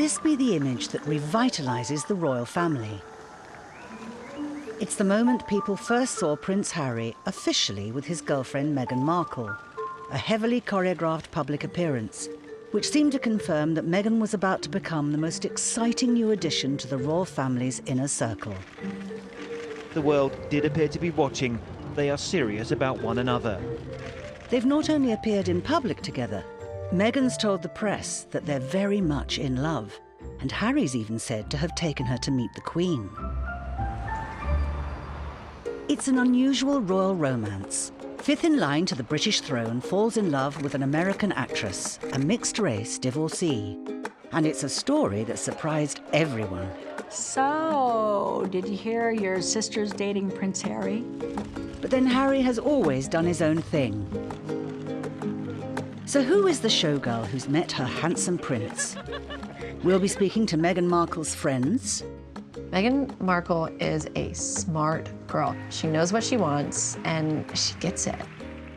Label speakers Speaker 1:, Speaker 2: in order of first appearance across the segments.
Speaker 1: this be the image that revitalises the royal family? It's the moment people first saw Prince Harry officially with his girlfriend Meghan Markle, a heavily choreographed public appearance, which seemed to confirm that Meghan was about to become the most exciting new addition to the royal family's inner circle.
Speaker 2: The world did appear to be watching. They are serious about one another.
Speaker 1: They've not only appeared in public together, Meghan's told the press that they're very much in love, and Harry's even said to have taken her to meet the Queen. It's an unusual royal romance. Fifth in line to the British throne falls in love with an American actress, a mixed-race divorcee. And it's a story that surprised everyone.
Speaker 3: So, did you hear your sister's dating Prince Harry?
Speaker 1: But then Harry has always done his own thing. So who is the showgirl who's met her handsome prince? We'll be speaking to Meghan Markle's friends.
Speaker 4: Meghan Markle is a smart girl. She knows what she wants, and she gets it.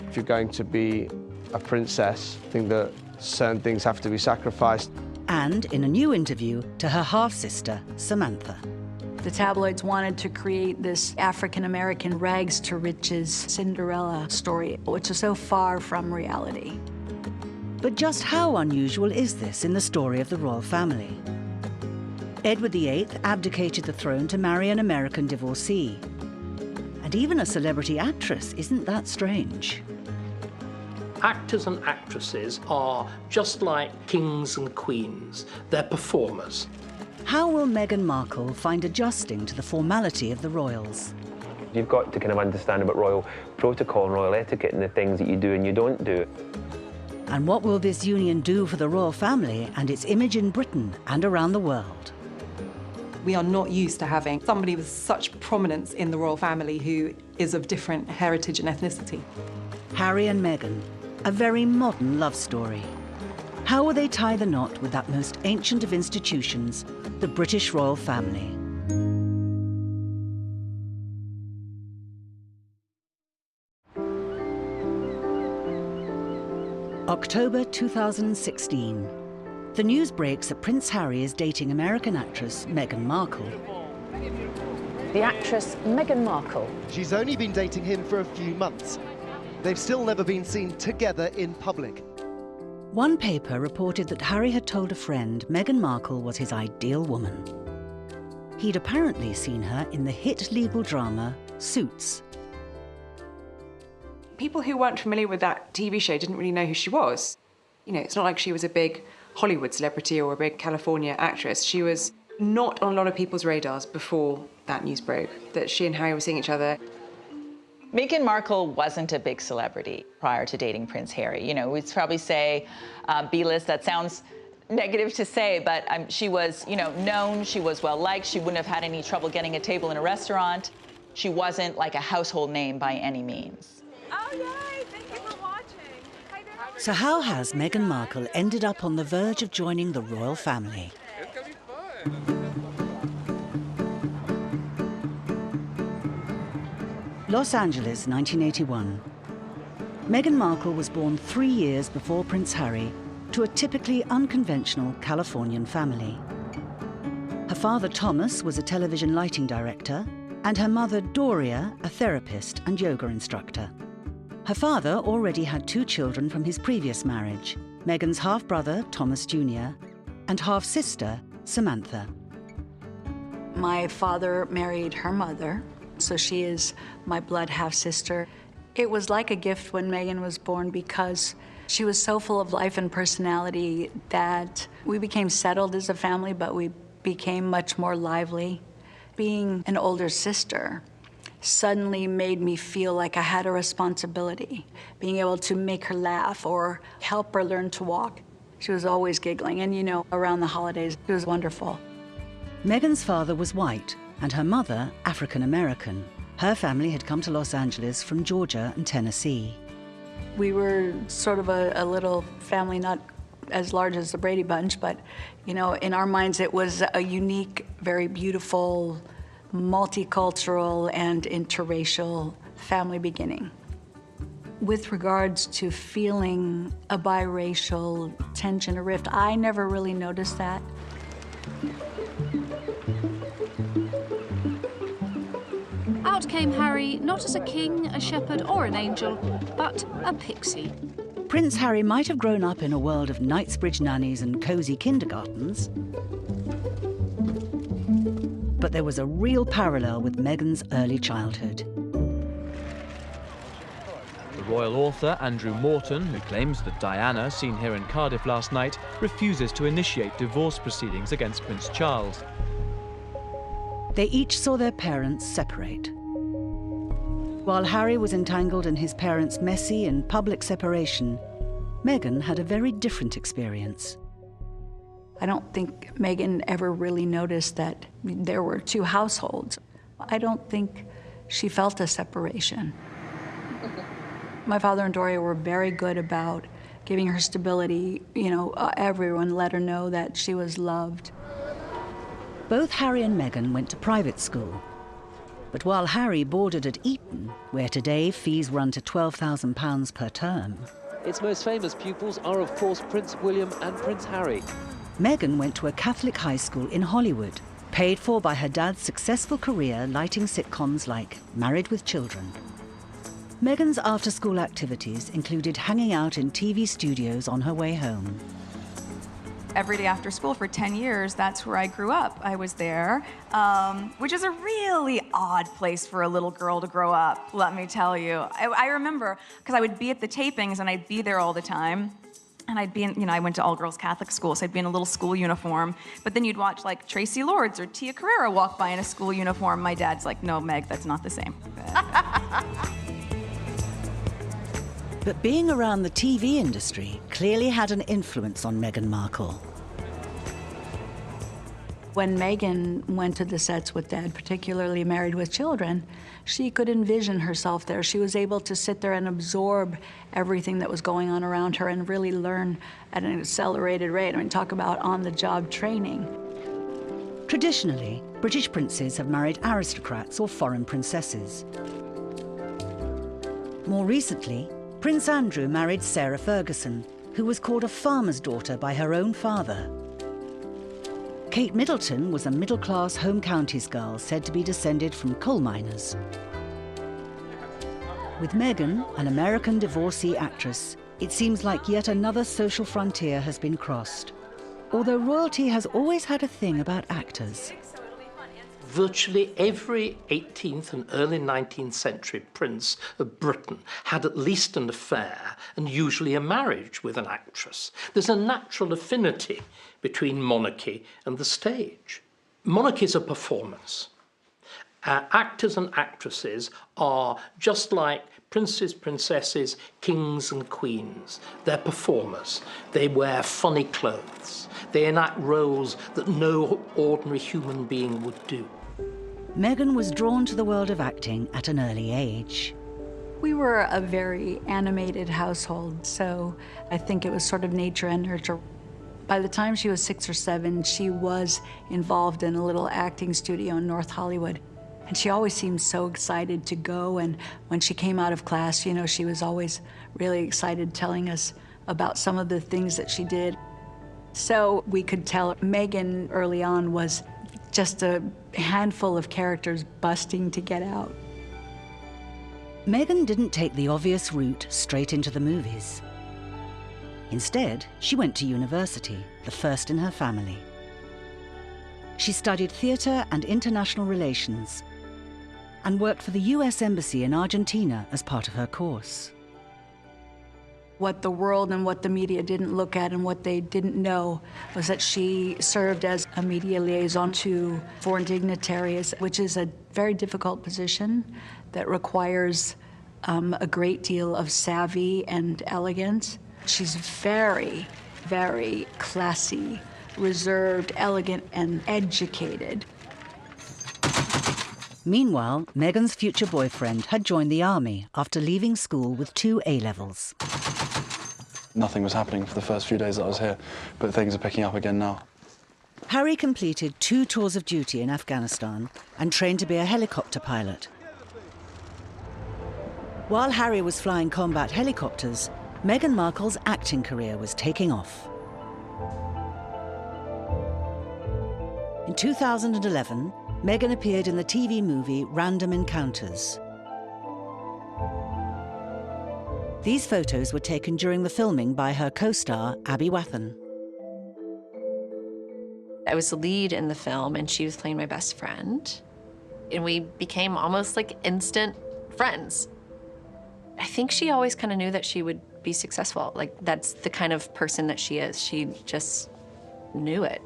Speaker 5: If you're going to be a princess, I think that certain things have to be sacrificed.
Speaker 1: And in a new interview to her half-sister, Samantha.
Speaker 3: The tabloids wanted to create this African-American rags to riches Cinderella story, which is so far from reality.
Speaker 1: But just how unusual is this in the story of the royal family? Edward VIII abdicated the throne to marry an American divorcee. And even a celebrity actress isn't that strange.
Speaker 6: Actors and actresses are just like kings and queens. They're performers.
Speaker 1: How will Meghan Markle find adjusting to the formality of the royals?
Speaker 7: You've got to kind of understand about royal protocol and royal etiquette and the things that you do and you don't do.
Speaker 1: And what will this union do for the royal family and its image in Britain and around the world?
Speaker 8: We are not used to having somebody with such prominence in the royal family who is of different heritage and ethnicity.
Speaker 1: Harry and Meghan, a very modern love story. How will they tie the knot with that most ancient of institutions, the British royal family? October 2016. The news breaks that Prince Harry is dating American actress Meghan Markle.
Speaker 9: The actress Meghan Markle.
Speaker 10: She's only been dating him for a few months. They've still never been seen together in public.
Speaker 1: One paper reported that Harry had told a friend Meghan Markle was his ideal woman. He'd apparently seen her in the hit legal drama Suits.
Speaker 8: People who weren't familiar with that TV show didn't really know who she was. You know, it's not like she was a big Hollywood celebrity or a big California actress. She was not on a lot of people's radars before that news broke, that she and Harry were seeing each other.
Speaker 9: Meghan Markle wasn't a big celebrity prior to dating Prince Harry. You know, we'd probably say B-list. That sounds negative to say, but she was, you know, known. She was well-liked. She wouldn't have had any trouble getting a table in a restaurant. She wasn't like a household name by any means.
Speaker 11: Oh, yay! Thank you for watching. Hi there.
Speaker 1: So how has Meghan Markle ended up on the verge of joining the royal family?
Speaker 5: It's gonna be fun.
Speaker 1: Los Angeles, 1981. Meghan Markle was born 3 years before Prince Harry to a typically unconventional Californian family. Her father, Thomas, was a television lighting director, and her mother, Doria, a therapist and yoga instructor. Her father already had 2 children from his previous marriage, Meghan's half-brother, Thomas Jr., and half-sister, Samantha.
Speaker 3: My father married her mother, so she is my blood half-sister. It was like a gift when Meghan was born because she was so full of life and personality that we became settled as a family, but we became much more lively. Being an older sister suddenly made me feel like I had a responsibility, being able to make her laugh or help her learn to walk. She was always giggling, and you know, around the holidays, it was wonderful.
Speaker 1: Meghan's father was white and her mother African-American. Her family had come to Los Angeles from Georgia and Tennessee.
Speaker 3: We were sort of a little family, not as large as the Brady Bunch, but you know, in our minds it was a unique, very beautiful, multicultural and interracial family beginning. With regards to feeling a biracial tension or rift, I never really noticed that.
Speaker 12: Out came Harry, not as a king, a shepherd or an angel, but a pixie.
Speaker 1: Prince Harry might have grown up in a world of Knightsbridge nannies and cosy kindergartens, but there was a real parallel with Meghan's early childhood.
Speaker 13: The royal author, Andrew Morton, who claims that Diana, seen here in Cardiff last night, refuses to initiate divorce proceedings against Prince Charles.
Speaker 1: They each saw their parents separate. While Harry was entangled in his parents' messy and public separation, Meghan had a very different experience.
Speaker 3: I don't think Meghan ever really noticed that there were two households. I don't think she felt a separation. My father and Doria were very good about giving her stability. You know, everyone let her know that she was loved.
Speaker 1: Both Harry and Meghan went to private school. But while Harry boarded at Eton, where today fees run to £12,000 per term,
Speaker 14: its most famous pupils are, of course, Prince William and Prince Harry.
Speaker 1: Meghan went to a Catholic high school in Hollywood, paid for by her dad's successful career lighting sitcoms like Married with Children. Meghan's after-school activities included hanging out in TV studios on her way home.
Speaker 15: Every day after school for 10 years, that's where I grew up. I was there, which is a really odd place for a little girl to grow up, let me tell you. I remember, because I would be at the tapings and I'd be there all the time. And I'd be in, you know, I went to all-girls Catholic school, so I'd be in a little school uniform. But then you'd watch, like, Tracy Lords or Tia Carrera walk by in a school uniform. My dad's like, no, Meg, that's not the same.
Speaker 1: But being around the TV industry clearly had an influence on Meghan Markle.
Speaker 3: When Meghan went to the sets with Dad, particularly Married with Children, she could envision herself there. She was able to sit there and absorb everything that was going on around her and really learn at an accelerated rate. I mean, talk about on-the-job training.
Speaker 1: Traditionally, British princes have married aristocrats or foreign princesses. More recently, Prince Andrew married Sarah Ferguson, who was called a farmer's daughter by her own father. Kate Middleton was a middle-class home counties girl said to be descended from coal miners. With Meghan, an American divorcee actress, it seems like yet another social frontier has been crossed. Although royalty has always had a thing about actors.
Speaker 6: Virtually every 18th and early 19th century prince of Britain had at least an affair and usually a marriage with an actress. There's a natural affinity between monarchy and the stage. Monarchy is a performance. Actors and actresses are just like princes, princesses, kings and queens. They're performers. They wear funny clothes. They enact roles that no ordinary human being would do.
Speaker 1: Meghan was drawn to the world of acting at an early age.
Speaker 3: We were a very animated household, so I think it was sort of nature and nurture. By the time she was 6 or 7, she was involved in a little acting studio in North Hollywood. And she always seemed so excited to go, and when she came out of class, you know, she was always really excited telling us about some of the things that she did. So we could tell Meghan early on was just a handful of characters busting to get out.
Speaker 1: Meghan didn't take the obvious route straight into the movies. Instead, she went to university, the first in her family. She studied theatre and international relations and worked for the US Embassy in Argentina as part of her course.
Speaker 3: What the world and what the media didn't look at and what they didn't know was that she served as a media liaison to foreign dignitaries, which is a very difficult position that requires a great deal of savvy and elegance. She's very, very classy, reserved, elegant, and educated.
Speaker 1: Meanwhile, Meghan's future boyfriend had joined the army after leaving school with 2 A-levels.
Speaker 16: Nothing was happening for the first few days that I was here, but things are picking up again now.
Speaker 1: Harry completed 2 tours of duty in Afghanistan and trained to be a helicopter pilot. While Harry was flying combat helicopters, Meghan Markle's acting career was taking off. 2011, Meghan appeared in the TV movie Random Encounters. These photos were taken during the filming by her co-star, Abby Wathan.
Speaker 4: I was the lead in the film, and she was playing my best friend. And we became almost like instant friends. I think she always kind of knew that she would be successful. Like, that's the kind of person that she is. She just knew it.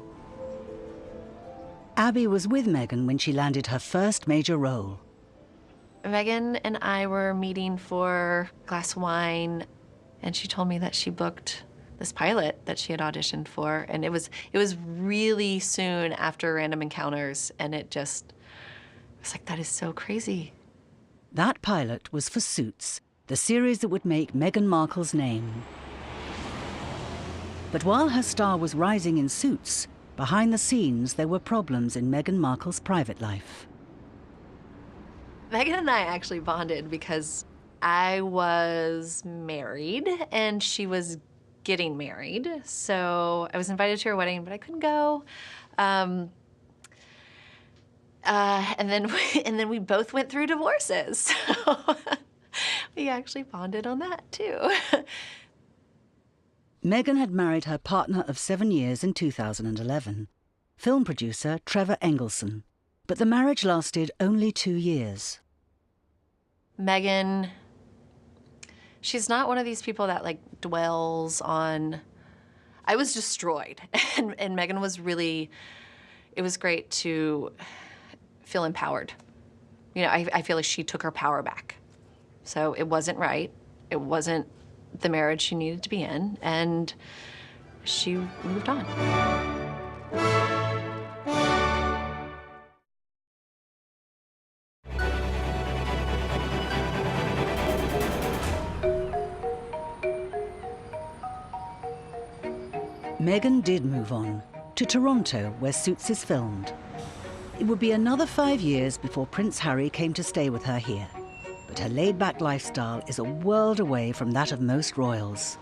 Speaker 1: Abby was with Meghan when she landed her first major role.
Speaker 4: Meghan and I were meeting for a glass of wine, and she told me that she booked this pilot that she had auditioned for, and it was really soon after Random Encounters, and it was like, that is so crazy.
Speaker 1: That pilot was for Suits, the series that would make Meghan Markle's name. But while her star was rising in Suits, behind the scenes there were problems in Meghan Markle's private life.
Speaker 4: Meghan and I actually bonded because I was married and she was getting married. So I was invited to her wedding, but I couldn't go. And then we both went through divorces. So we actually bonded on that too.
Speaker 1: Meghan had married her partner of 7 years in 2011, film producer Trevor Engelson. But the marriage lasted only 2 years.
Speaker 4: Meghan, she's not one of these people that like dwells on, I was destroyed. And Meghan was really, it was great to feel empowered. You know, I feel like she took her power back. So it wasn't right. It wasn't the marriage she needed to be in, and she moved on.
Speaker 1: Meghan did move on to Toronto, where Suits is filmed. It would be another 5 years before Prince Harry came to stay with her here. But her laid-back lifestyle is a world away from that of most royals.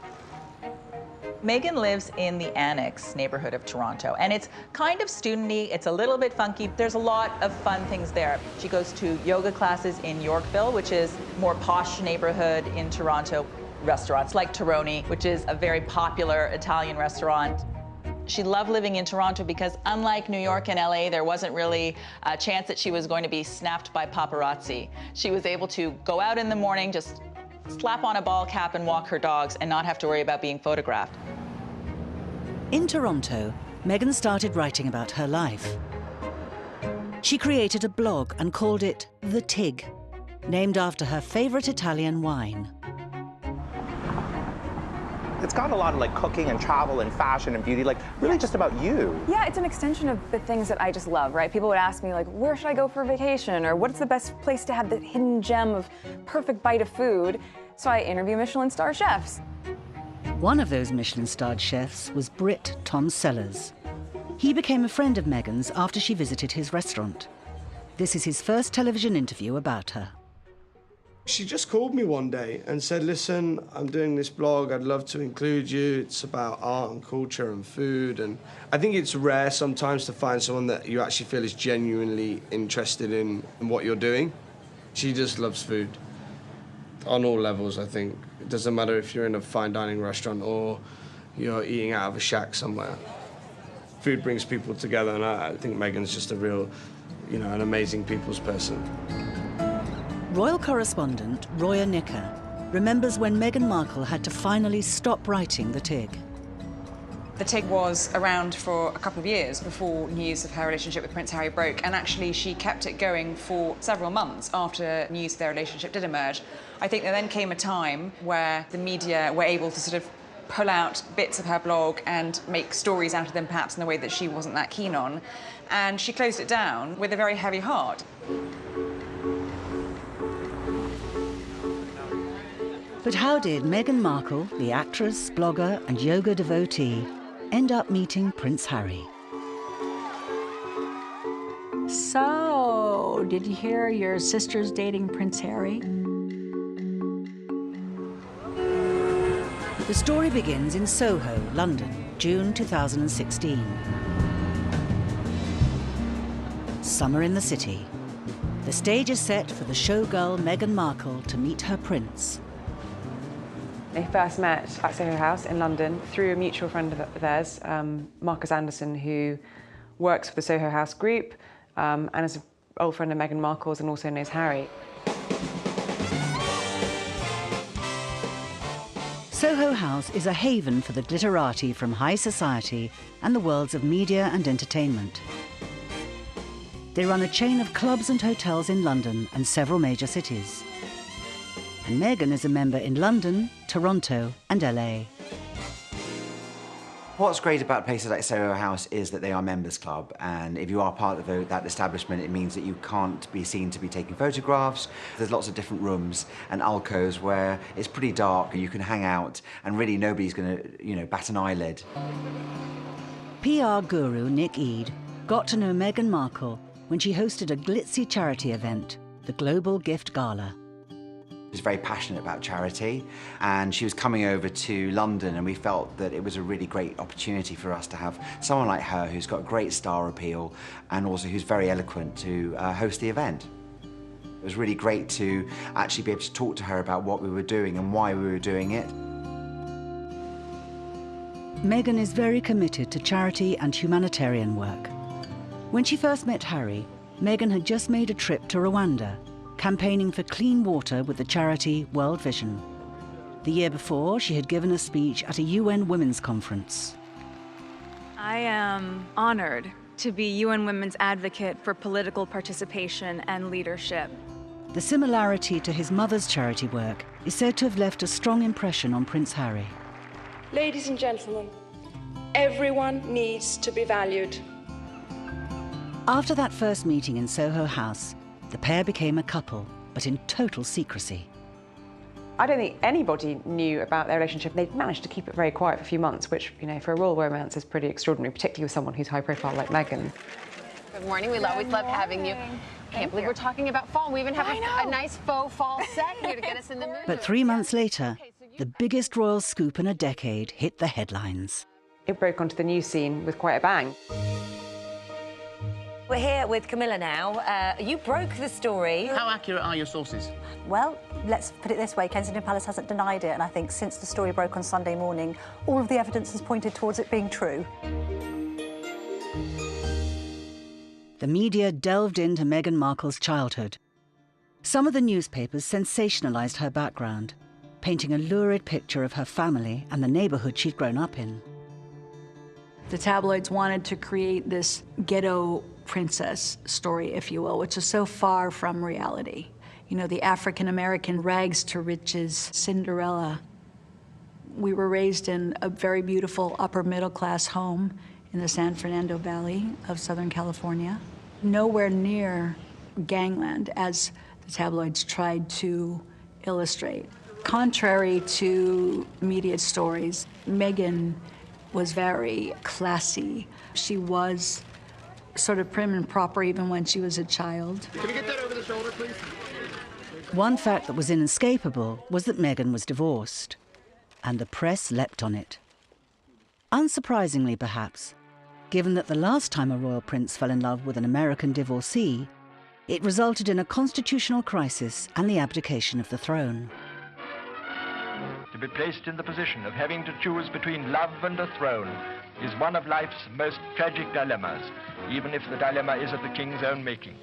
Speaker 9: Meghan lives in the Annex neighborhood of Toronto, and it's kind of student-y, it's a little bit funky. There's a lot of fun things there. She goes to yoga classes in Yorkville, which is more posh neighborhood in Toronto. Restaurants like Toroni, which is a very popular Italian restaurant. She loved living in Toronto because unlike New York and LA, there wasn't really a chance that she was going to be snapped by paparazzi. She was able to go out in the morning, just slap on a ball cap and walk her dogs and not have to worry about being photographed.
Speaker 1: In Toronto, Meghan started writing about her life. She created a blog and called it The Tig, named after her favorite Italian wine.
Speaker 17: It's got a lot of like cooking and travel and fashion and beauty, like really just about you.
Speaker 11: Yeah, it's an extension of the things that I just love, right? People would ask me like, where should I go for vacation? Or what's the best place to have the hidden gem of perfect bite of food? So I interview Michelin star chefs.
Speaker 1: One of those Michelin-starred chefs was Brit Tom Sellers. He became a friend of Meghan's after she visited his restaurant. This is his first television interview about her.
Speaker 5: She just called me one day and said, listen, I'm doing this blog, I'd love to include you. It's about art and culture and food. And I think it's rare sometimes to find someone that you actually feel is genuinely interested in what you're doing. She just loves food on all levels, I think. It doesn't matter if you're in a fine dining restaurant or you're eating out of a shack somewhere. Food brings people together, and I think Meghan's just a real, an amazing people's person.
Speaker 1: Royal correspondent Roya Nicker remembers when Meghan Markle had to finally stop writing The Tig.
Speaker 8: The Tig was around for a couple of years before news of her relationship with Prince Harry broke, and actually she kept it going for several months after news of their relationship did emerge. I think there then came a time where the media were able to sort of pull out bits of her blog and make stories out of them, perhaps in a way that she wasn't that keen on, and she closed it down with a very heavy heart.
Speaker 1: But how did Meghan Markle, the actress, blogger and yoga devotee, end up meeting Prince Harry?
Speaker 3: So, did you hear your sister's dating Prince Harry?
Speaker 1: The story begins in Soho, London, June 2016. Summer in the city. The stage is set for the showgirl Meghan Markle to meet her prince.
Speaker 8: They first met at Soho House in London through a mutual friend of theirs, Marcus Anderson, who works for the Soho House group and is an old friend of Meghan Markle's and also knows Harry.
Speaker 1: Soho House is a haven for the glitterati from high society and the worlds of media and entertainment. They run a chain of clubs and hotels in London and several major cities. And Meghan is a member in London, Toronto and LA.
Speaker 18: What's great about places like Soho House is that they are members club, and if you are part of that establishment, it means that you can't be seen to be taking photographs. There's lots of different rooms and alcoves where it's pretty dark and you can hang out and really nobody's going to, bat an eyelid.
Speaker 1: PR guru Nick Eade got to know Meghan Markle when she hosted a glitzy charity event, the Global Gift Gala.
Speaker 18: She was very passionate about charity, and she was coming over to London, and we felt that it was a really great opportunity for us to have someone like her who's got great star appeal and also who's very eloquent to host the event. It was really great to actually be able to talk to her about what we were doing and why we were doing it.
Speaker 1: Meghan is very committed to charity and humanitarian work. When she first met Harry, Meghan had just made a trip to Rwanda, campaigning for clean water with the charity World Vision. The year before, she had given a speech at a UN Women's Conference.
Speaker 11: I am honored to be UN Women's advocate for political participation and leadership.
Speaker 1: The similarity to his mother's charity work is said to have left a strong impression on Prince Harry.
Speaker 19: Ladies and gentlemen, everyone needs to be valued.
Speaker 1: After that first meeting in Soho House, the pair became a couple, but in total secrecy.
Speaker 8: I don't think anybody knew about their relationship. They'd managed to keep it very quiet for a few months, which, for a royal romance is pretty extraordinary, particularly with someone who's high profile like Meghan.
Speaker 20: Good morning. We always love having you. Can't believe we're talking about fall. We even have a nice faux fall set here to get us in the mood.
Speaker 1: But 3 months later, the biggest royal scoop in a decade hit the headlines.
Speaker 8: It broke onto the news scene with quite a bang.
Speaker 21: We're here with Camilla now. You broke the story.
Speaker 22: How accurate are your sources?
Speaker 23: Well, let's put it this way. Kensington Palace hasn't denied it, and I think since the story broke on Sunday morning, all of the evidence has pointed towards it being true.
Speaker 1: The media delved into Meghan Markle's childhood. Some of the newspapers sensationalised her background, painting a lurid picture of her family and the neighbourhood she'd grown up in.
Speaker 3: The tabloids wanted to create this ghetto princess story, if you will, which is so far from reality. The African-American rags to riches Cinderella. We were raised in a very beautiful upper middle class home in the San Fernando Valley of Southern California. Nowhere near gangland, as the tabloids tried to illustrate. Contrary to media stories, Meghan was very classy. She was sort of prim and proper even when she was a child.
Speaker 22: Can we get that over the shoulder, please?
Speaker 1: One fact that was inescapable was that Meghan was divorced, and the press leapt on it. Unsurprisingly, perhaps, given that the last time a royal prince fell in love with an American divorcee, it resulted in a constitutional crisis and the abdication of the throne.
Speaker 24: To be placed in the position of having to choose between love and a throne is one of life's most tragic dilemmas, even if the dilemma is of the king's own making.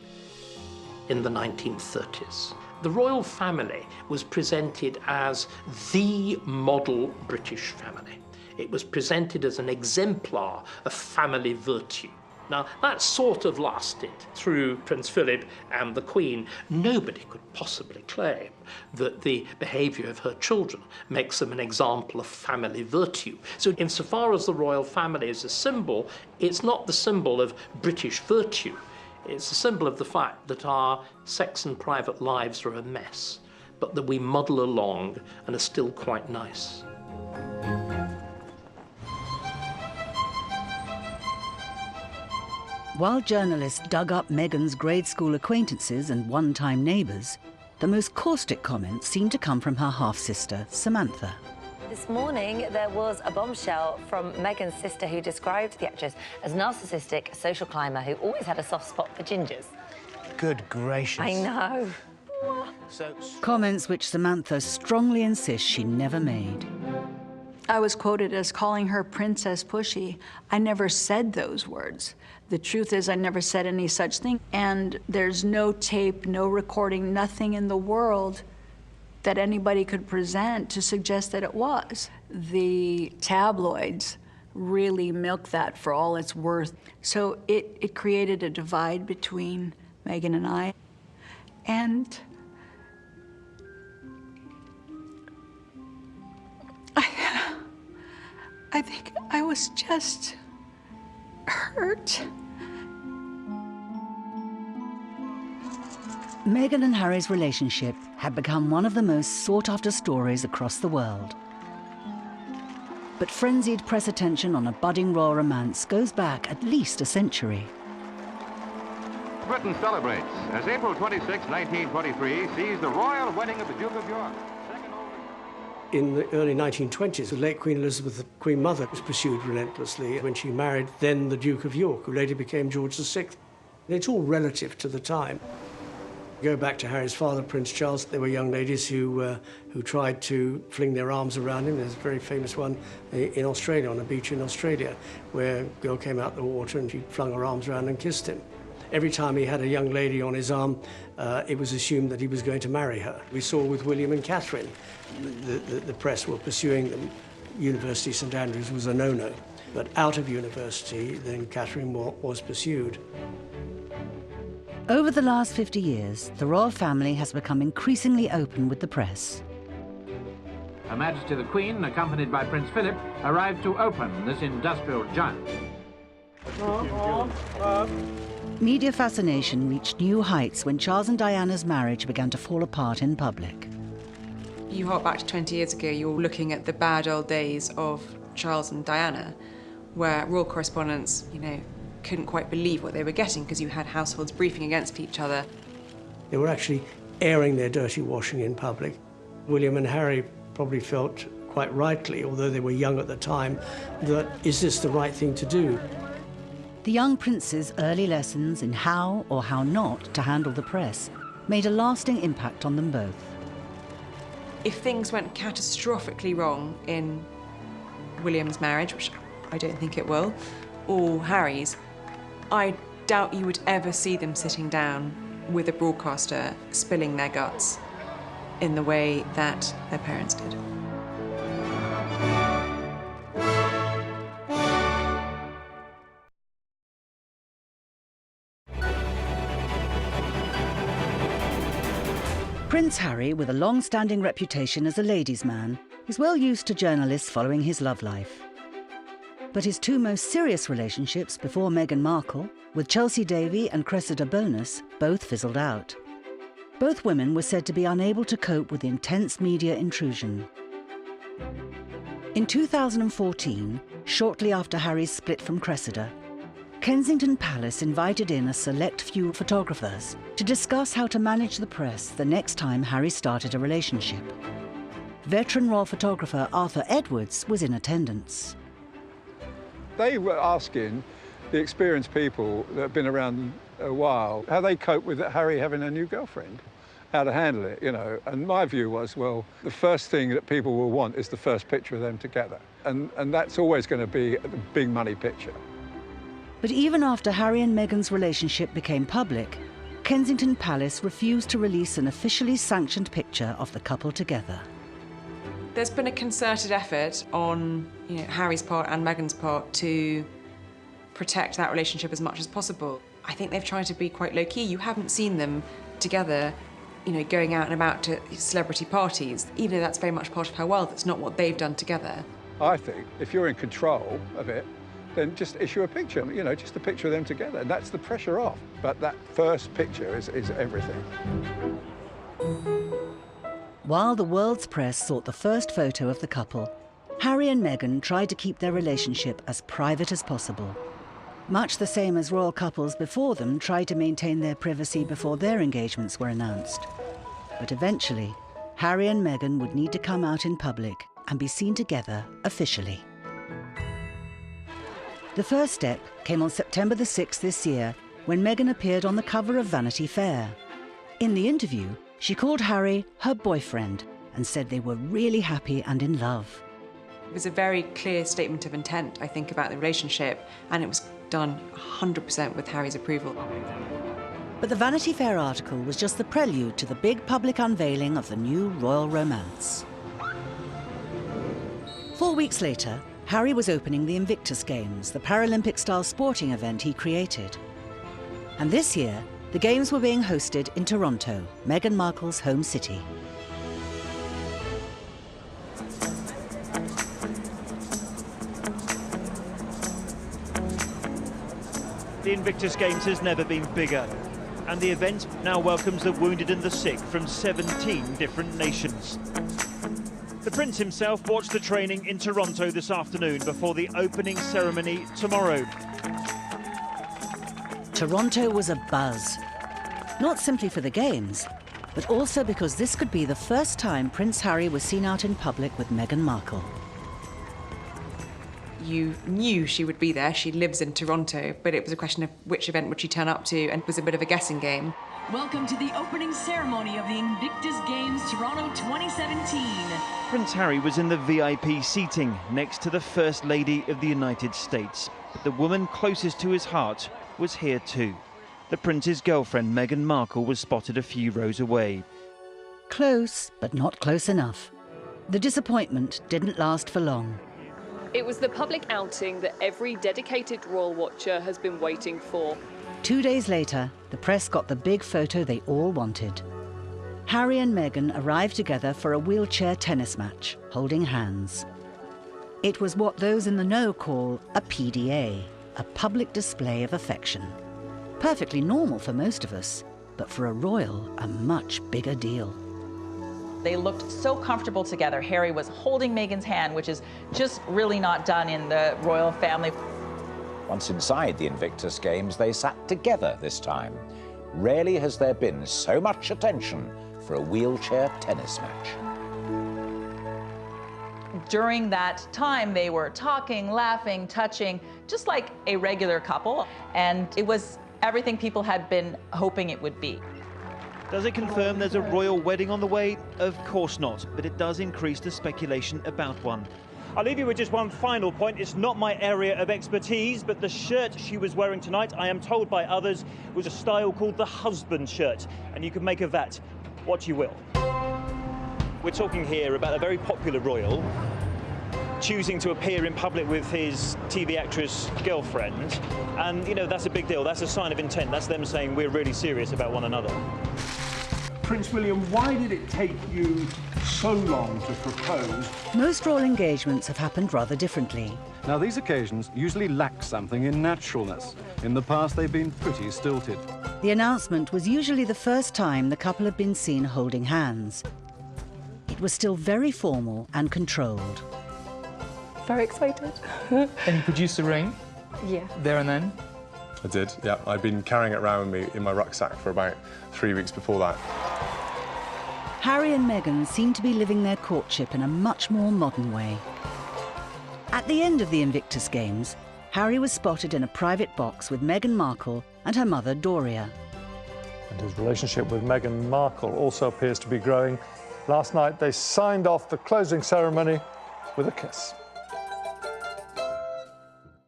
Speaker 6: In the 1930s, the royal family was presented as the model British family. It was presented as an exemplar of family virtue. Now, that sort of lasted through Prince Philip and the Queen. Nobody could possibly claim that the behaviour of her children makes them an example of family virtue. So insofar as the royal family is a symbol, it's not the symbol of British virtue. It's a symbol of the fact that our sex and private lives are a mess, but that we muddle along and are still quite nice.
Speaker 1: While journalists dug up Meghan's grade school acquaintances and one-time neighbours, the most caustic comments seemed to come from her half-sister, Samantha.
Speaker 21: This morning, there was a bombshell from Meghan's sister who described the actress as a narcissistic social climber who always had a soft spot for gingers.
Speaker 2: Good gracious.
Speaker 21: I know.
Speaker 1: Comments which Samantha strongly insists she never made.
Speaker 3: I was quoted as calling her Princess Pushy. I never said those words. The truth is I never said any such thing. And there's no tape, no recording, nothing in the world that anybody could present to suggest that it was. The tabloids really milked that for all it's worth. So it created a divide between Meghan and I. And I think I was just hurt.
Speaker 1: Meghan and Harry's relationship had become one of the most sought-after stories across the world. But frenzied press attention on a budding royal romance goes back at least a century.
Speaker 7: Britain celebrates as April 26, 1923 sees the royal wedding of the Duke of York.
Speaker 5: In the early 1920s, the late Queen Elizabeth, the Queen Mother, was pursued relentlessly when she married then the Duke of York, who later became George VI. It's all relative to the time. Go back to Harry's father, Prince Charles. There were young ladies who tried to fling their arms around him. There's a very famous one in Australia, on a beach in Australia, where a girl came out of the water and she flung her arms around and kissed him. Every time he had a young lady on his arm, it was assumed that he was going to marry her. We saw with William and Catherine, the press were pursuing them. University St Andrews was a no-no. But out of university, then Catherine was pursued.
Speaker 1: Over the last 50 years, the royal family has become increasingly open with the press.
Speaker 10: Her Majesty the Queen, accompanied by Prince Philip, arrived to open this industrial giant.
Speaker 1: Media fascination reached new heights when Charles and Diana's marriage began to fall apart in public.
Speaker 8: You hop back to 20 years ago, you're looking at the bad old days of Charles and Diana, where royal correspondents, couldn't quite believe what they were getting because you had households briefing against each other.
Speaker 5: They were actually airing their dirty washing in public. William and Harry probably felt quite rightly, although they were young at the time, that is this the right thing to do?
Speaker 1: The young prince's early lessons in how or how not to handle the press made a lasting impact on them both.
Speaker 8: If things went catastrophically wrong in William's marriage, which I don't think it will, or Harry's, I doubt you would ever see them sitting down with a broadcaster spilling their guts in the way that their parents did.
Speaker 1: Prince Harry, with a long-standing reputation as a ladies' man, is well used to journalists following his love life. But his two most serious relationships before Meghan Markle, with Chelsea Davy and Cressida Bonus, both fizzled out. Both women were said to be unable to cope with intense media intrusion. In 2014, shortly after Harry's split from Cressida, Kensington Palace invited in a select few photographers to discuss how to manage the press the next time Harry started a relationship. Veteran royal photographer Arthur Edwards was in attendance.
Speaker 12: They were asking the experienced people that have been around a while how they cope with Harry having a new girlfriend, how to handle it, And my view was, well, the first thing that people will want is the first picture of them together. And that's always going to be the big money picture.
Speaker 1: But even after Harry and Meghan's relationship became public, Kensington Palace refused to release an officially sanctioned picture of the couple together.
Speaker 8: There's been a concerted effort on Harry's part and Meghan's part to protect that relationship as much as possible. I think they've tried to be quite low-key. You haven't seen them together, going out and about to celebrity parties. Even though that's very much part of her world, that's not what they've done together.
Speaker 12: I think if you're in control of it, then just issue a picture, just a picture of them together. And that's the pressure off. But that first picture is everything.
Speaker 1: While the world's press sought the first photo of the couple, Harry and Meghan tried to keep their relationship as private as possible. Much the same as royal couples before them tried to maintain their privacy before their engagements were announced. But eventually, Harry and Meghan would need to come out in public and be seen together officially. The first step came on September the 6th this year, when Meghan appeared on the cover of Vanity Fair. In the interview, she called Harry her boyfriend and said they were really happy and in love.
Speaker 8: It was a very clear statement of intent, I think, about the relationship, and it was done 100% with Harry's approval.
Speaker 1: But the Vanity Fair article was just the prelude to the big public unveiling of the new royal romance. 4 weeks later, Harry was opening the Invictus Games, the Paralympic-style sporting event he created. And this year, the Games were being hosted in Toronto, Meghan Markle's home city.
Speaker 13: The Invictus Games has never been bigger, and the event now welcomes the wounded and the sick from 17 different nations. The Prince himself watched the training in Toronto this afternoon before the opening ceremony tomorrow.
Speaker 1: Toronto was a buzz, not simply for the Games, but also because this could be the first time Prince Harry was seen out in public with Meghan Markle.
Speaker 8: You knew she would be there. She lives in Toronto, but it was a question of which event would she turn up to, and it was a bit of a guessing game.
Speaker 14: Welcome to the opening ceremony of the Invictus Games Toronto 2017.
Speaker 13: Prince Harry was in the VIP seating next to the First Lady of the United States. But the woman closest to his heart was here too. The Prince's girlfriend, Meghan Markle, was spotted a few rows away.
Speaker 1: Close, but not close enough. The disappointment didn't last for long.
Speaker 15: It was the public outing that every dedicated royal watcher has been waiting for.
Speaker 1: 2 days later, the press got the big photo they all wanted. Harry and Meghan arrived together for a wheelchair tennis match, holding hands. It was what those in the know call a PDA, a public display of affection. Perfectly normal for most of us, but for a royal, a much bigger deal.
Speaker 9: They looked so comfortable together. Harry was holding Meghan's hand, which is just really not done in the royal family.
Speaker 16: Once inside the Invictus Games, they sat together this time. Rarely has there been so much attention for a wheelchair tennis match.
Speaker 9: During that time, they were talking, laughing, touching, just like a regular couple. And it was everything people had been hoping it would be.
Speaker 13: Does it confirm there's a royal wedding on the way? Of course not, but it does increase the speculation about one.
Speaker 25: I'll leave you with just one final point. It's not my area of expertise, but the shirt she was wearing tonight, I am told by others, was a style called the husband shirt, and you can make of that what you will. We're talking here about a very popular royal choosing to appear in public with his TV actress girlfriend, and, you know, that's a big deal. That's a sign of intent. That's them saying we're really serious about one another.
Speaker 26: Prince William, why did it take you so long to propose?
Speaker 1: Most royal engagements have happened rather differently.
Speaker 12: Now, these occasions usually lack something in naturalness. In the past, they've been pretty stilted.
Speaker 1: The announcement was usually the first time the couple had been seen holding hands. It was still very formal and controlled.
Speaker 19: Very excited.
Speaker 27: And you produced a ring?
Speaker 19: Yeah.
Speaker 27: There and then?
Speaker 28: I did, yeah. I'd been carrying it around with me in my rucksack for about 3 weeks before that.
Speaker 1: Harry and Meghan seemed to be living their courtship in a much more modern way. At the end of the Invictus Games, Harry was spotted in a private box with Meghan Markle and her mother, Doria.
Speaker 29: And his relationship with Meghan Markle also appears to be growing. Last night, they signed off the closing ceremony with a kiss.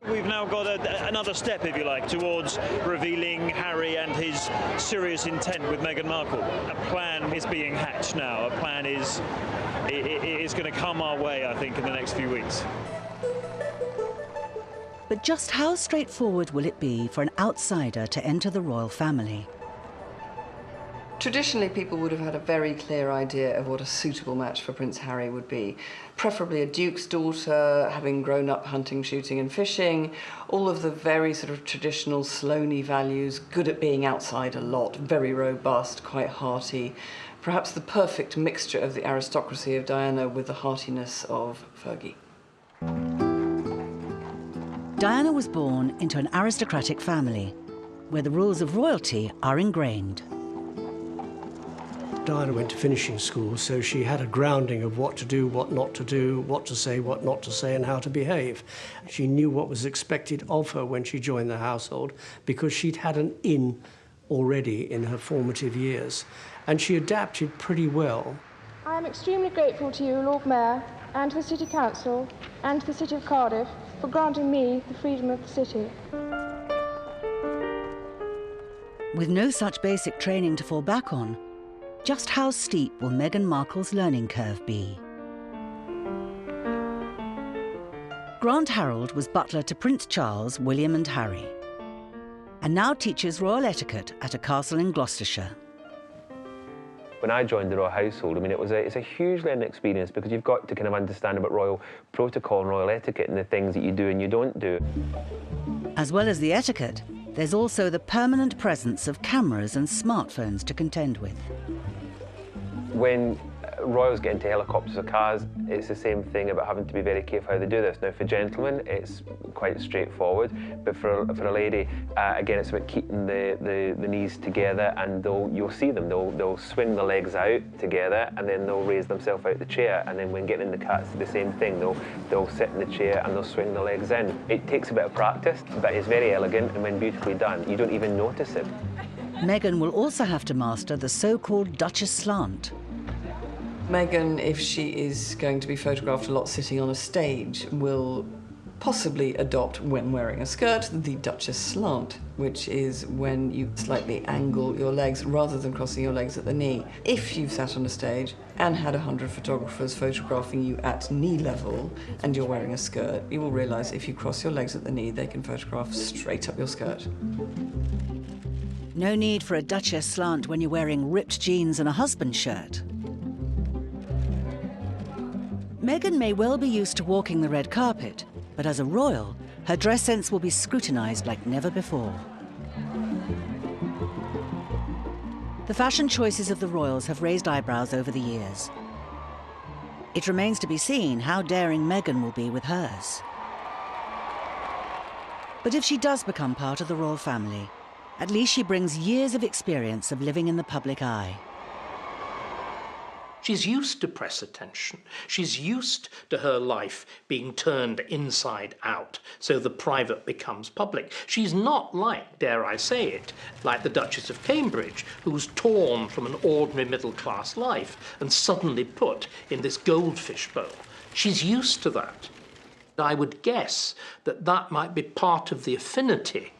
Speaker 25: We've now got another step, if you like, towards revealing Harry and his serious intent with Meghan Markle. A plan is being hatched now. A plan is going to come our way, I think, in the next few weeks.
Speaker 1: But just how straightforward will it be for an outsider to enter the royal family?
Speaker 30: Traditionally, people would have had a very clear idea of what a suitable match for Prince Harry would be. Preferably a duke's daughter, having grown up hunting, shooting and fishing, all of the very sort of traditional Sloane values, good at being outside a lot, very robust, quite hearty. Perhaps the perfect mixture of the aristocracy of Diana with the heartiness of Fergie.
Speaker 1: Diana was born into an aristocratic family, where the rules of royalty are ingrained.
Speaker 2: Diana went to finishing school, so she had a grounding of what to do, what not to do, what to say, what not to say, and how to behave. She knew what was expected of her when she joined the household because she'd had an in already in her formative years, and she adapted pretty well.
Speaker 4: I am extremely grateful to you, Lord Mayor, and to the City Council, and to the City of Cardiff for granting me the freedom of the city.
Speaker 1: With no such basic training to fall back on, just how steep will Meghan Markle's learning curve be? Grant Harold was butler to Prince Charles, William and Harry, and now teaches royal etiquette at a castle in Gloucestershire.
Speaker 6: When I joined the royal household, I mean, it's a huge learning experience because you've got to kind of understand about royal protocol and royal etiquette and the things that you do and you don't do.
Speaker 1: As well as the etiquette, there's also the permanent presence of cameras and smartphones to contend with.
Speaker 6: When royals get into helicopters or cars, it's the same thing about having to be very careful how they do this. Now, for gentlemen, it's quite straightforward, but for a lady, again, it's about keeping the knees together, and you'll see them. They'll swing the legs out together, and then they'll raise themselves out the chair, and then when getting in the car, it's the same thing. They'll sit in the chair and they'll swing the legs in. It takes a bit of practice, but it's very elegant, and when beautifully done, you don't even notice it.
Speaker 1: Meghan will also have to master the so-called Duchess slant.
Speaker 30: Meghan, if she is going to be photographed a lot sitting on a stage, will possibly adopt, when wearing a skirt, the Duchess slant, which is when you slightly angle your legs rather than crossing your legs at the knee. If you've sat on a stage and had 100 photographers photographing you at knee level and you're wearing a skirt, you will realise if you cross your legs at the knee, they can photograph straight up your skirt.
Speaker 1: No need for a Duchess slant when you're wearing ripped jeans and a husband shirt. Meghan may well be used to walking the red carpet, but as a royal, her dress sense will be scrutinised like never before. The fashion choices of the royals have raised eyebrows over the years. It remains to be seen how daring Meghan will be with hers. But if she does become part of the royal family, at least she brings years of experience of living in the public eye.
Speaker 11: She's used to press attention. She's used to her life being turned inside out, so the private becomes public. She's not like, dare I say it, like the Duchess of Cambridge, who's torn from an ordinary middle-class life and suddenly put in this goldfish bowl. She's used to that. I would guess that that might be part of the affinity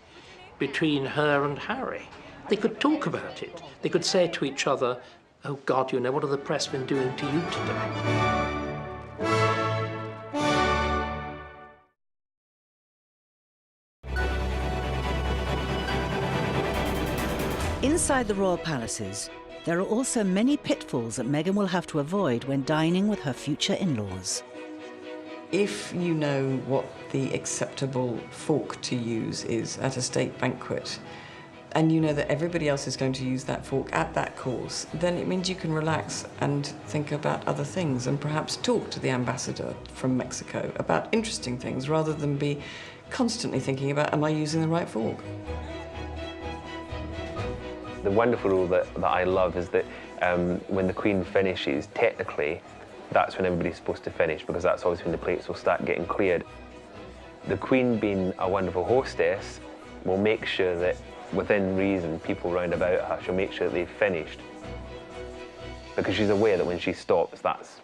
Speaker 11: between her and Harry. They could talk about it. They could say to each other, "Oh God, you know, what have the press been doing to you today?"
Speaker 1: Inside the royal palaces, there are also many pitfalls that Meghan will have to avoid when dining with her future in-laws.
Speaker 30: If you know what the acceptable fork to use is at a state banquet, and you know that everybody else is going to use that fork at that course, then it means you can relax and think about other things and perhaps talk to the ambassador from Mexico about interesting things rather than be constantly thinking about, am I using the right fork?
Speaker 6: The wonderful rule that I love is that when the Queen finishes, technically, that's when everybody's supposed to finish, because that's always when the plates will start getting cleared. The Queen, being a wonderful hostess, will make sure that within reason, people round about her, she'll make sure that they've finished. Because she's aware that when she stops, that's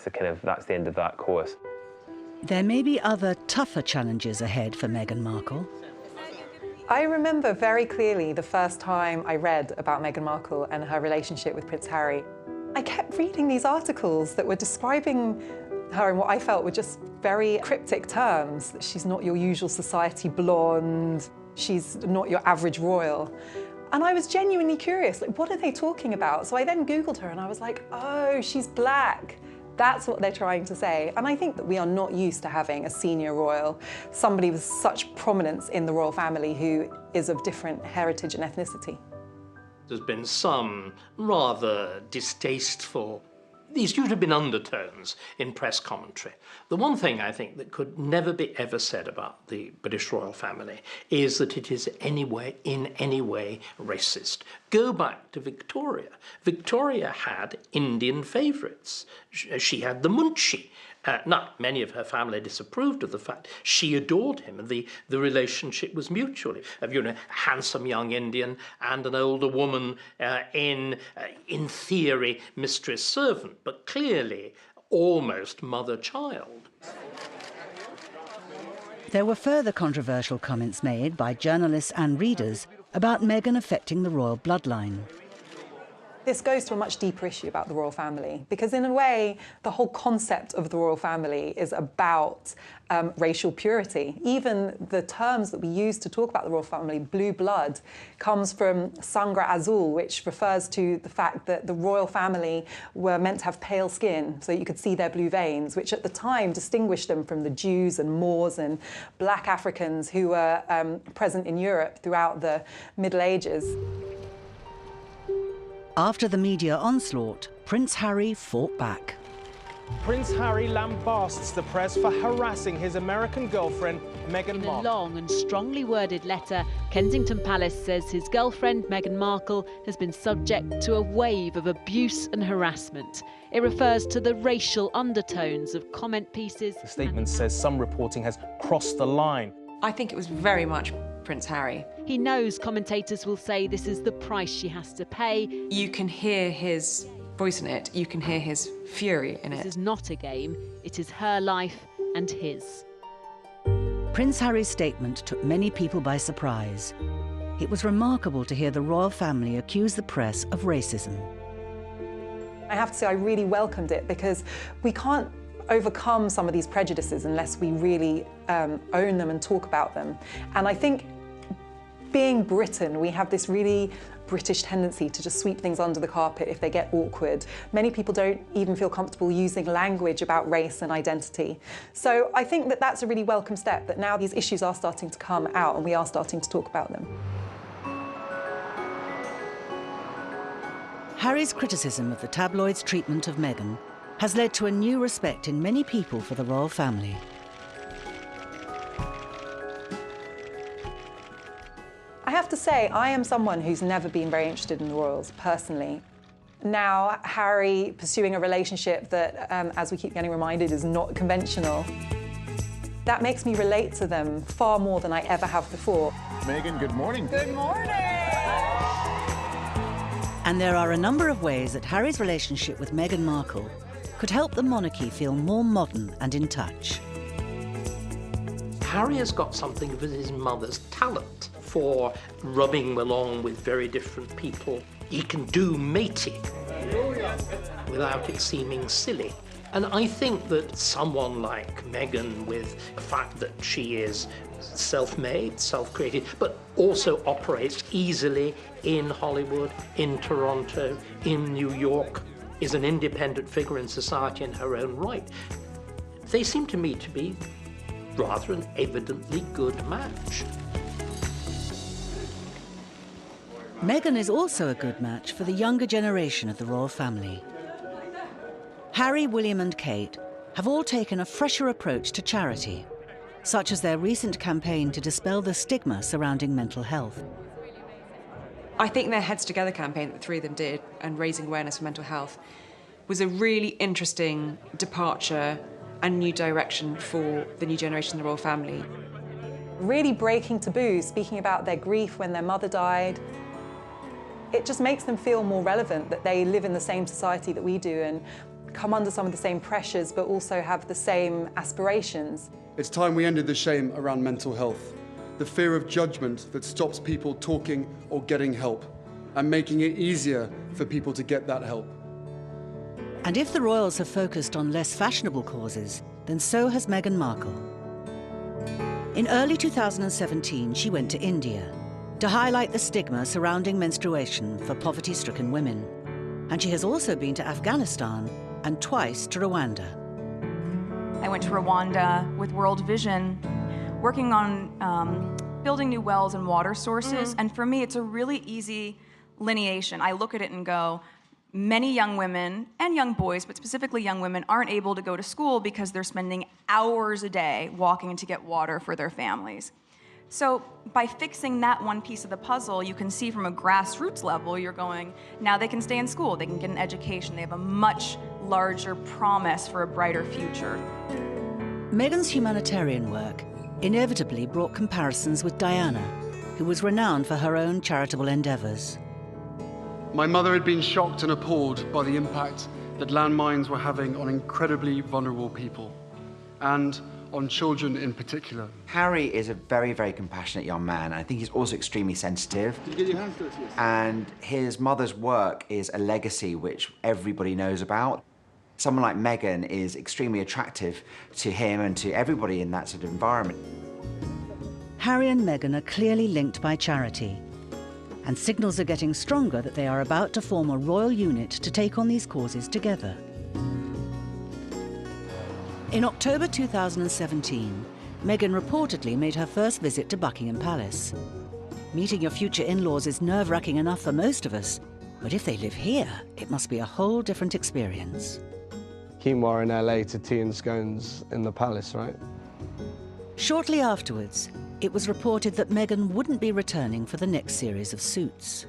Speaker 6: the end of that course.
Speaker 1: There may be other tougher challenges ahead for Meghan Markle.
Speaker 17: I remember very clearly the first time I read about Meghan Markle and her relationship with Prince Harry. I kept reading these articles that were describing her in what I felt were just very cryptic terms. That she's not your usual society blonde, she's not your average royal. And I was genuinely curious, like, what are they talking about? So I then Googled her and I was like, oh, she's black. That's what they're trying to say. And I think that we are not used to having a senior royal, somebody with such prominence in the royal family who is of different heritage and ethnicity.
Speaker 11: There's been some rather distasteful these used to have been undertones in press commentary. The one thing I think that could never be ever said about the British royal family is that it is in any way racist. Go back to Victoria. Victoria had Indian favourites. She had the Munshi. Now, many of her family disapproved of the fact. She adored him, and the relationship was mutual. You know, handsome young Indian and an older woman in theory, mistress-servant, but clearly almost mother-child.
Speaker 1: There were further controversial comments made by journalists and readers about Meghan affecting the royal bloodline.
Speaker 17: This goes to a much deeper issue about the royal family, because in a way, the whole concept of the royal family is about racial purity. Even the terms that we use to talk about the royal family, blue blood, comes from sangra azul, which refers to the fact that the royal family were meant to have pale skin, so you could see their blue veins, which at the time distinguished them from the Jews and Moors and black Africans who were present in Europe throughout the Middle Ages.
Speaker 1: After the media onslaught, Prince Harry fought back.
Speaker 3: Prince Harry lambasts the press for harassing his American girlfriend, Meghan Markle.
Speaker 5: In a long and strongly worded letter, Kensington Palace says his girlfriend, Meghan Markle, has been subject to a wave of abuse and harassment. It refers to the racial undertones of comment pieces.
Speaker 3: The statement says some reporting has crossed the line.
Speaker 8: I think it was very much Prince Harry.
Speaker 5: He knows commentators will say this is the price she has to pay.
Speaker 8: You can hear his voice in it. You can hear his fury in it.
Speaker 5: This is not a game. It is her life and his.
Speaker 1: Prince Harry's statement took many people by surprise. It was remarkable to hear the royal family accuse the press of racism.
Speaker 17: I have to say I really welcomed it, because we can't overcome some of these prejudices unless we really own them and talk about them. And I think, being Britain, we have this really British tendency to just sweep things under the carpet if they get awkward. Many people don't even feel comfortable using language about race and identity. So I think that that's a really welcome step, that now these issues are starting to come out and we are starting to talk about them.
Speaker 1: Harry's criticism of the tabloids' treatment of Meghan has led to a new respect in many people for the royal family.
Speaker 17: I have to say, I am someone who's never been very interested in the royals, personally. Now, Harry pursuing a relationship that, as we keep getting reminded, is not conventional, that makes me relate to them far more than I ever have before.
Speaker 7: Meghan, good morning.
Speaker 17: Good morning!
Speaker 1: And there are a number of ways that Harry's relationship with Meghan Markle could help the monarchy feel more modern and in touch.
Speaker 11: Harry has got something of his mother's talent for rubbing along with very different people. He can do mating without it seeming silly. And I think that someone like Meghan, with the fact that she is self-made, self-created, but also operates easily in Hollywood, in Toronto, in New York, is an independent figure in society in her own right. They seem to me to be rather an evidently good match.
Speaker 1: Meghan is also a good match for the younger generation of the royal family. Harry, William and Kate have all taken a fresher approach to charity, such as their recent campaign to dispel the stigma surrounding mental health.
Speaker 8: I think their Heads Together campaign that the three of them did, and raising awareness for mental health, was a really interesting departure and new direction for the new generation of the royal family.
Speaker 17: Really breaking taboos, speaking about their grief when their mother died. It just makes them feel more relevant, that they live in the same society that we do and come under some of the same pressures, but also have the same aspirations.
Speaker 10: It's time we ended the shame around mental health, the fear of judgment that stops people talking or getting help, and making it easier for people to get that help.
Speaker 1: And if the royals have focused on less fashionable causes, then so has Meghan Markle. In early 2017, she went to India to highlight the stigma surrounding menstruation for poverty-stricken women. And she has also been to Afghanistan and twice to Rwanda.
Speaker 18: I went to Rwanda with World Vision, working on building new wells and water sources. And for me, it's a really easy lineation. I look at it and go, Many young women and young boys, but specifically young women, aren't able to go to school because they're spending hours a day walking to get water for their families. So by fixing that one piece of the puzzle, you can see from a grassroots level, you're going, now they can stay in school, they can get an education, they have a much larger promise for a brighter future.
Speaker 1: Meghan's humanitarian work inevitably brought comparisons with Diana, who was renowned for her own charitable endeavours.
Speaker 10: My mother had been shocked and appalled by the impact that landmines were having on incredibly vulnerable people, and on children in particular.
Speaker 7: Harry is a very, very compassionate young man, and I think he's also extremely sensitive.
Speaker 10: Did you get your hands dirty? Yes.
Speaker 7: And his mother's work is a legacy which everybody knows about. Someone like Meghan is extremely attractive to him and to everybody in that sort of environment.
Speaker 1: Harry and Meghan are clearly linked by charity, and signals are getting stronger that they are about to form a royal unit to take on these causes together. In October 2017, Meghan reportedly made her first visit to Buckingham Palace. Meeting your future in-laws is nerve-wracking enough for most of us, but if they live here, it must be a whole different experience.
Speaker 9: Quinoa in LA to tea and scones in the palace, right?
Speaker 1: Shortly afterwards, it was reported that Meghan wouldn't be returning for the next series of suits.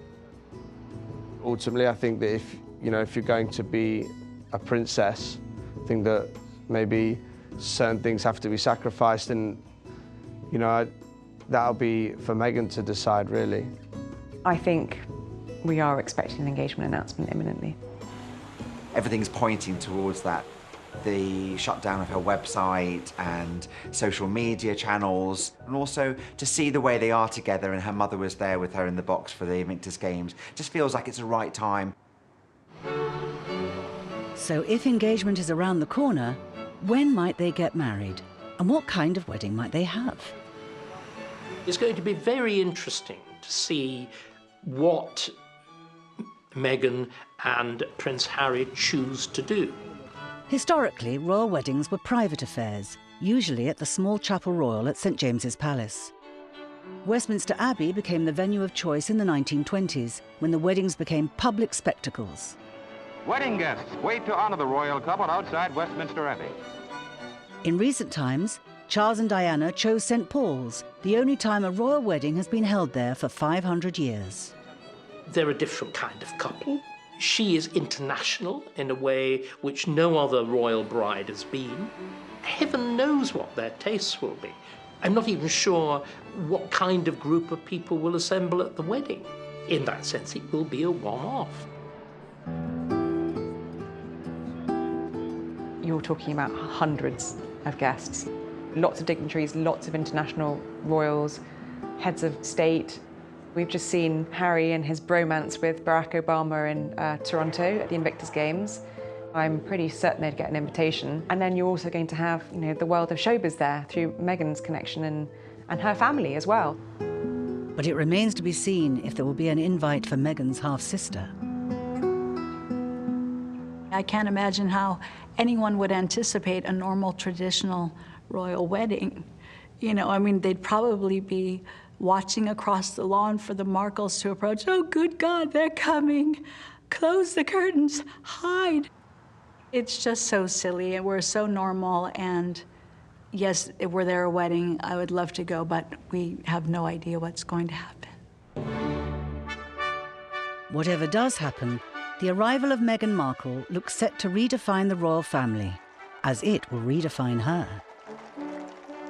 Speaker 9: Ultimately, I think that if you're going to be a princess, I think that maybe certain things have to be sacrificed, and that'll be for Meghan to decide, really.
Speaker 8: I think we are expecting an engagement announcement imminently.
Speaker 7: Everything's pointing towards that. The shutdown of her website and social media channels, and also to see the way they are together, and her mother was there with her in the box for the Invictus Games, just feels like it's the right time.
Speaker 1: So if engagement is around the corner, when might they get married? And what kind of wedding might they have?
Speaker 11: It's going to be very interesting to see what Meghan and Prince Harry choose to do.
Speaker 1: Historically, royal weddings were private affairs, usually at the small Chapel Royal at St James's Palace. Westminster Abbey became the venue of choice in the 1920s, when the weddings became public spectacles.
Speaker 14: Wedding guests, wait to honor the royal couple outside Westminster Abbey.
Speaker 1: In recent times, Charles and Diana chose St Paul's, the only time a royal wedding has been held there for 500 years.
Speaker 11: They're a different kind of couple. She is international in a way which no other royal bride has been. Heaven knows what their tastes will be. I'm not even sure what kind of group of people will assemble at the wedding. In that sense, it will be a one-off.
Speaker 8: You're talking about hundreds of guests. Lots of dignitaries, lots of international royals, heads of state. We've just seen Harry and his bromance with Barack Obama in Toronto at the Invictus Games. I'm pretty certain they'd get an invitation. And then you're also going to have, the world of showbiz there through Meghan's connection and her family as well.
Speaker 1: But it remains to be seen if there will be an invite for Meghan's half-sister.
Speaker 15: I can't imagine how anyone would anticipate a normal, traditional royal wedding. They'd probably be watching across the lawn for the Markles to approach. Oh, good God, they're coming. Close the curtains, hide. It's just so silly, and we're so normal, and yes, were there a wedding, I would love to go, but we have no idea what's going to happen.
Speaker 1: Whatever does happen, the arrival of Meghan Markle looks set to redefine the royal family, as it will redefine her.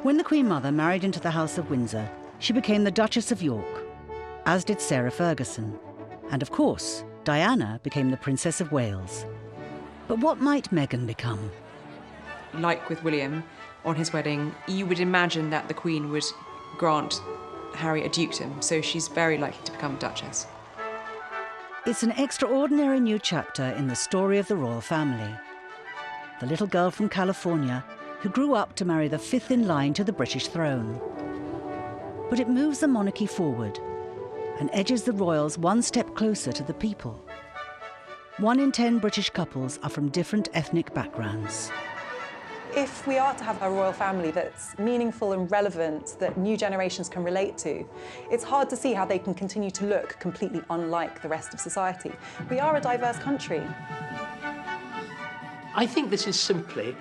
Speaker 1: When the Queen Mother married into the House of Windsor, she became the Duchess of York, as did Sarah Ferguson. And of course, Diana became the Princess of Wales. But what might Meghan become?
Speaker 8: Like with William, on his wedding, you would imagine that the Queen would grant Harry a dukedom, so she's very likely to become Duchess.
Speaker 1: It's an extraordinary new chapter in the story of the royal family. The little girl from California who grew up to marry the fifth in line to the British throne. But it moves the monarchy forward and edges the royals one step closer to the people. 1 in 10 British couples are from different ethnic backgrounds.
Speaker 17: If we are to have a royal family that's meaningful and relevant, that new generations can relate to, it's hard to see how they can continue to look completely unlike the rest of society. We are a diverse country.
Speaker 11: I think this is simply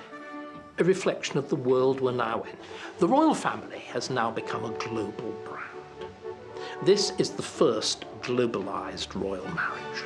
Speaker 11: a reflection of the world we're now in. The royal family has now become a global brand. This is the first globalised royal marriage.